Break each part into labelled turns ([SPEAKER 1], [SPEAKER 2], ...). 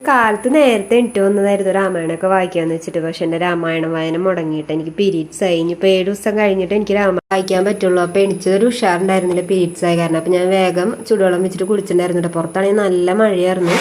[SPEAKER 1] കാലത്ത് നേരത്തെ എണീറ്റ് വന്നതായിരുന്നു രാമായണമൊക്കെ വായിക്കാന്ന് വെച്ചിട്ട്. പക്ഷെ എന്റെ രാമായണ വായന മുടങ്ങിയിട്ട് എനിക്ക് പീരീഡ്സ് ആയി. ഇനിയിപ്പോൾ 7 ദിവസം കഴിഞ്ഞിട്ട് എനിക്ക് രാമായണം വായിക്കാൻ പറ്റുള്ളൂ. അപ്പോൾ എണീച്ചതൊരു ഉഷാറുണ്ടായിരുന്നില്ല പീരീഡ്സ് ആയ കാരണം. അപ്പോൾ ഞാൻ വേഗം ചൂടുവെള്ളം വെച്ചിട്ട് കുളിച്ചിട്ടുണ്ടായിരുന്നു. പുറത്താണെങ്കിൽ നല്ല മഴയായിരുന്നു.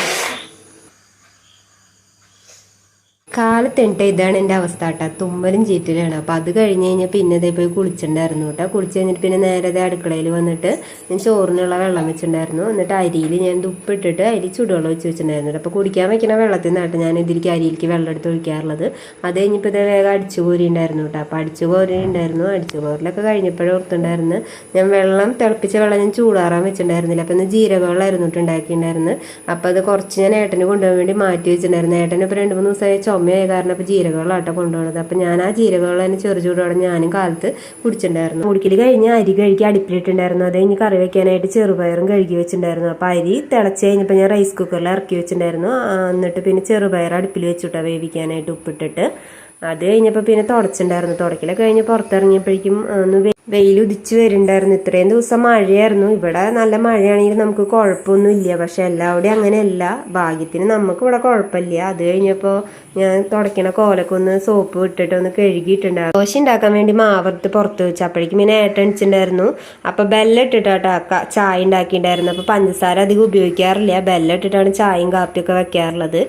[SPEAKER 1] കാലത്തെണിട്ട് ഇതാണ് എൻ്റെ അവസ്ഥ കേട്ടോ. തുമ്മലും ചീറ്റലാണ്. അപ്പോൾ അത് കഴിഞ്ഞ് കഴിഞ്ഞാൽ പിന്നെ ഇതേ പോയി കുളിച്ചിട്ടുണ്ടായിരുന്നു കേട്ടോ. കുളിച്ച് കഴിഞ്ഞിട്ട് പിന്നെ നേരെ അടുക്കളയിൽ വന്നിട്ട് ഞാൻ ചോറിനുള്ള വെള്ളം വെച്ചിട്ടുണ്ടായിരുന്നു. എന്നിട്ട് അരിയിൽ ഞാൻ ഉപ്പിട്ടിട്ട് അരി ചൂടുവെള്ളം വെച്ച് വെച്ചിട്ടുണ്ടായിരുന്നു. അപ്പോൾ കുടിക്കാൻ വയ്ക്കുന്ന വെള്ളത്തിൽ നിന്നായിട്ട് ഞാൻ ഇതിലേക്ക് അരിയിലേക്ക് വെള്ളം എടുത്ത് ഒഴിക്കാറുള്ളത്. അത് കഴിഞ്ഞപ്പോൾ ഇതേ വേഗം അടിച്ചു കോരി ഉണ്ടായിരുന്നു കേട്ടോ. അപ്പോൾ അടിച്ചു കോരി ഉണ്ടായിരുന്നു. അടിച്ചു കോരലൊക്കെ കഴിഞ്ഞപ്പോഴും ഓർത്തുണ്ടായിരുന്നു ഞാൻ വെള്ളം തിളപ്പിച്ച വെള്ളം ഞാൻ ചൂടാറാൻ വെച്ചിട്ടുണ്ടായിരുന്നില്ല. അപ്പോൾ ഇന്ന് ജീരക വെള്ളമായിരുന്നു ഉണ്ടാക്കിയിട്ടുണ്ടായിരുന്നു. അപ്പോൾ അത് കുറച്ച് ഞാൻ ഏട്ടന് കൊണ്ടുപോകാൻ വേണ്ടി മാറ്റി വെച്ചിട്ടുണ്ടായിരുന്നു. ഏട്ടന് ഇപ്പോൾ 2-3 ദിവസമായി ചുമയായ കാരണം അപ്പോൾ ജീരകവെള്ളമാട്ടോ കൊണ്ടുപോകുന്നത്. അപ്പോൾ ഞാൻ ആ ജീരകവെള്ളം തന്നെ ചൂടോടെ ഞാനും കാലത്ത് കുടിച്ചിട്ടുണ്ടായിരുന്നു. കുടിക്കൽ കഴിഞ്ഞ് അരി കഴുകി അടുപ്പിലിട്ടുണ്ടായിരുന്നു. അത് കഴിഞ്ഞ് കറി വെക്കാനായിട്ട് ചെറുപയറും കഴുകി വെച്ചിട്ടുണ്ടായിരുന്നു. അപ്പോൾ അരി തിളച്ച് കഴിഞ്ഞപ്പോൾ ഞാൻ റൈസ് കുക്കറിൽ ഇറക്കി വെച്ചിട്ടുണ്ടായിരുന്നു. എന്നിട്ട് പിന്നെ ചെറുപയർ അടുപ്പിൽ വെച്ചിട്ടാണ് വേവിക്കാനായിട്ട് ഉപ്പിട്ടിട്ട്. അത് കഴിഞ്ഞപ്പോൾ പിന്നെ തുടച്ചിട്ടുണ്ടായിരുന്നു. തുടക്കലൊക്കെ കഴിഞ്ഞ് പുറത്തിറങ്ങിയപ്പോഴേക്കും ഒന്ന് വെയിൽ ഉദിച്ച് വരുന്നുണ്ടായിരുന്നു. ഇത്രയും ദിവസം മഴയായിരുന്നു. ഇവിടെ നല്ല മഴയാണെങ്കിൽ നമുക്ക് കുഴപ്പമൊന്നുമില്ല. പക്ഷെ എല്ലാവിടെയും അങ്ങനെയല്ല. ഭാഗ്യത്തിന് നമുക്ക് ഇവിടെ കുഴപ്പമില്ല. അത് കഴിഞ്ഞപ്പോൾ ഞാൻ തുടയ്ക്കണ കോലൊക്കെ ഒന്ന് സോപ്പ് വിട്ടിട്ട് ഒന്ന് കഴുകിയിട്ടുണ്ടായിരുന്നു. ദോശ ഉണ്ടാക്കാൻ വേണ്ടി മാവറുത്ത് പുറത്ത് വെച്ചു. അപ്പോഴേക്കും പിന്നെ ഏട്ടണിച്ചിട്ടുണ്ടായിരുന്നു. അപ്പോൾ ബെല്ലം ഇട്ടിട്ടാട്ടോ ചായ ഉണ്ടാക്കിയിട്ടുണ്ടായിരുന്നു. അപ്പോൾ പഞ്ചസാര അധികം ഉപയോഗിക്കാറില്ല. ബെല്ലം ഇട്ടിട്ടാണ് ചായയും കാപ്പിയൊക്കെ വെക്കാറുള്ളത്.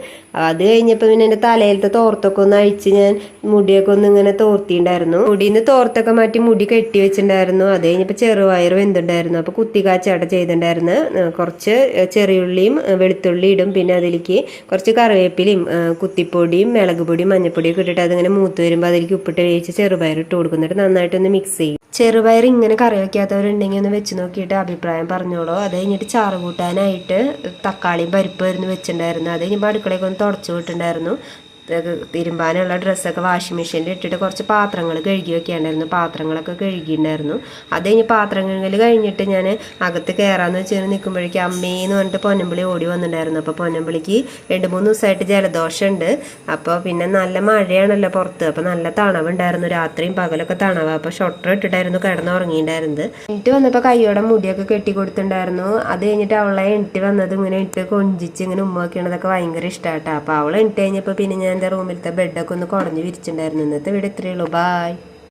[SPEAKER 1] അത് കഴിഞ്ഞപ്പോൾ പിന്നെ എൻ്റെ തലയിലത്തെ തോർത്തൊക്കെ ഒന്ന് അഴിച്ച് ഞാൻ മുടിയൊക്കെ ഒന്ന് ഇങ്ങനെ തോർത്തിയിട്ടുണ്ടായിരുന്നു. മുടിയിൽ നിന്ന് തോർത്തൊക്കെ മാറ്റി മുടി കെട്ടി വെച്ചിട്ടുണ്ടായിരുന്നു. അത് കഴിഞ്ഞപ്പോൾ ചെറുപയർ വെന്തുണ്ടായിരുന്നു. അപ്പോൾ കുത്തിക്കാച്ചാട്ട ചെയ്തിട്ടുണ്ടായിരുന്നു. കുറച്ച് ചെറിയുള്ളിയും വെളുത്തുള്ളി ഇടും. പിന്നെ അതിലേക്ക് കുറച്ച് കറിവേപ്പിലയും കുത്തിപ്പൊടിയും മുളക് പൊടിയും മഞ്ഞപ്പൊടിയൊക്കെ ഇട്ടിട്ട് അതിങ്ങനെ മൂത്ത് വരുമ്പോൾ അതിലേക്ക് ഉപ്പിട്ട് വേവിച്ച് ചെറുപയർ ഇട്ട് കൊടുക്കുന്നിട്ട് നന്നായിട്ടൊന്ന് മിക്സ് ചെയ്യും. ചെറുപയർ ഇങ്ങനെ കറി വയ്ക്കാത്തവരുണ്ടെങ്കിൽ ഒന്ന് വെച്ച് നോക്കിയിട്ട് അഭിപ്രായം പറഞ്ഞോളൂ. അത് കഴിഞ്ഞിട്ട് ചാറ് കൂട്ടാനായിട്ട് തക്കാളിയും പരിപ്പായിരുന്നു വെച്ചിട്ടുണ്ടായിരുന്നു. അത് കഴിഞ്ഞപ്പോൾ അടുക്കളയൊക്കെ ഒന്ന് തുടച്ചു വിട്ടിട്ടുണ്ടായിരുന്നു. തിരുമ്പാനുള്ള ഡ്രസ്സൊക്കെ വാഷിംഗ് മെഷീനിൽ ഇട്ടിട്ട് കുറച്ച് പാത്രങ്ങൾ കഴുകി വെക്കാണ്ടായിരുന്നു. പാത്രങ്ങളൊക്കെ കഴുകിയിട്ടുണ്ടായിരുന്നു. അത് കഴിഞ്ഞ് പാത്രം കഴുകൽ കഴിഞ്ഞിട്ട് ഞാൻ അകത്ത് കയറാമെന്ന് വെച്ച് നിൽക്കുമ്പോഴേക്കും അമ്മേന്ന് പറഞ്ഞിട്ട് പൊന്നമ്പിളി ഓടി വന്നിട്ടുണ്ടായിരുന്നു. അപ്പോൾ പൊന്നമ്പിളിക്ക് 2-3 ദിവസമായിട്ട് ജലദോഷമുണ്ട്. അപ്പോൾ പിന്നെ നല്ല മഴയാണല്ലോ പുറത്ത്. അപ്പോൾ നല്ല തണവുണ്ടായിരുന്നു. രാത്രിയും പകലൊക്കെ തണവ്. അപ്പോൾ ഷൊട്ടർ ഇട്ടിട്ടായിരുന്നു കിടന്നുറങ്ങിയിട്ടുണ്ടായിരുന്നത്. എന്നിട്ട് വന്നപ്പോൾ കയ്യോടെ മുടിയൊക്കെ കെട്ടി കൊടുത്തിട്ടുണ്ടായിരുന്നു. അത് കഴിഞ്ഞിട്ട് അവളെ എണിറ്റ് വന്നത് ഇങ്ങനെ ഇട്ട് കൊഞ്ചിച്ച് ഇങ്ങനെ ഉമ്മ വയ്ക്കണതൊക്കെ ഭയങ്കര ഇഷ്ടമായിട്ടോ. അപ്പോൾ അവളെ എണിറ്റ് കഴിഞ്ഞപ്പോൾ പിന്നെ ഞാൻ എൻ്റെ റൂമിലത്തെ ബെഡൊക്കെ ഒന്ന് കുടഞ്ഞ് വിരിച്ചിട്ടുണ്ടായിരുന്നു. ഇന്നത്തെ വീട് ഇത്രയേ ഉള്ളൂ. ബായ്.